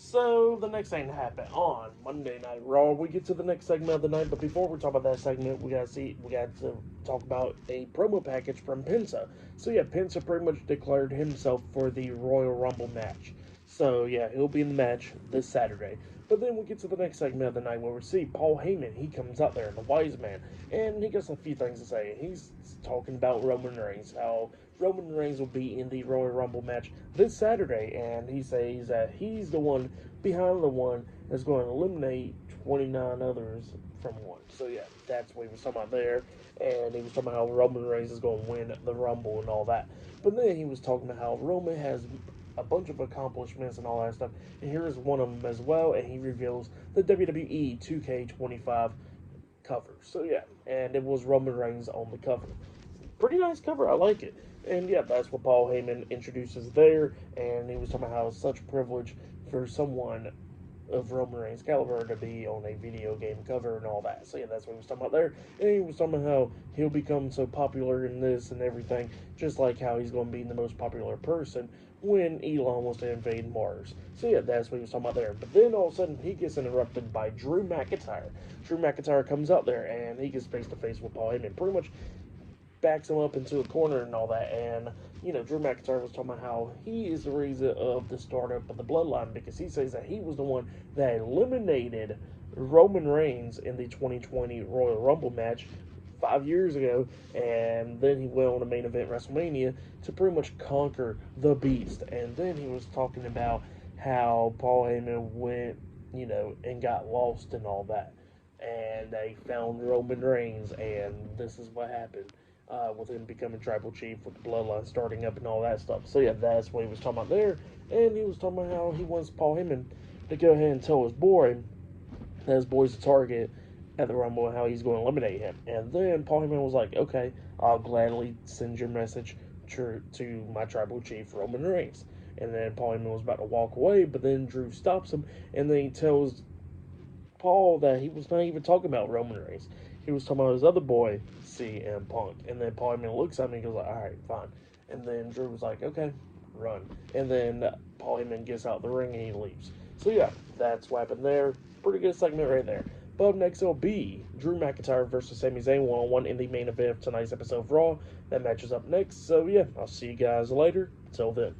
So the next thing to happen on Monday Night Raw, we get to the next segment of the night. But before we talk about that segment, we got to talk about a promo package from Penta. So yeah, Penta pretty much declared himself for the Royal Rumble match. So yeah, he'll be in the match this Saturday. But then we get to the next segment of the night where we see Paul Heyman. He comes out there, the wise man, and he gets a few things to say. He's talking about Roman Reigns, how Roman Reigns will be in the Royal Rumble match this Saturday, and he says that he's the one behind the one that's going to eliminate 29 others from one. So yeah, that's what he was talking about there, and he was talking about how Roman Reigns is going to win the Rumble and all that. But then he was talking about how Roman has a bunch of accomplishments and all that stuff, and here's one of them as well, and he reveals the WWE 2K25 cover. So yeah, and it was Roman Reigns on the cover. Pretty nice cover, I like it. And yeah, that's what Paul Heyman introduces there, and he was talking about how it's such a privilege for someone of Roman Reigns' caliber to be on a video game cover and all that. So yeah, that's what he was talking about there. And he was talking about how he'll become so popular in this and everything, just like how he's going to be the most popular person when Elon wants to invade Mars. So yeah, that's what he was talking about there. But then all of a sudden, he gets interrupted by Drew McIntyre. Drew McIntyre comes out there, and he gets face to face with Paul Heyman. Pretty much backs him up into a corner and all that. And, Drew McIntyre was talking about how he is the reason of the startup of the bloodline, because he says that he was the one that eliminated Roman Reigns in the 2020 Royal Rumble match 5 years ago, and then he went on to main event WrestleMania to pretty much conquer the Beast. And then he was talking about how Paul Heyman went, and got lost and all that. And they found Roman Reigns, and this is what happened with him becoming tribal chief, with the bloodline starting up and all that stuff. So yeah, that's what he was talking about there. And he was talking about how he wants Paul Heyman to go ahead and tell his boy that his boy's a target at the Rumble and how he's going to eliminate him. And then Paul Heyman was like, okay, I'll gladly send your message to my tribal chief, Roman Reigns. And then Paul Heyman was about to walk away, but then Drew stops him, and then he tells Paul that he was not even talking about Roman Reigns. He was talking about his other boy, CM Punk. And then Paul Heyman looks at me and goes like, all right, fine. And then Drew was like, okay, run. And then Paul Heyman gets out the ring and he leaves. So yeah, that's what happened there. Pretty good segment right there. But up next, it'll be Drew McIntyre versus Sami Zayn one-on-one in the main event of tonight's episode of Raw. That match is up next. So yeah, I'll see you guys later. Until then.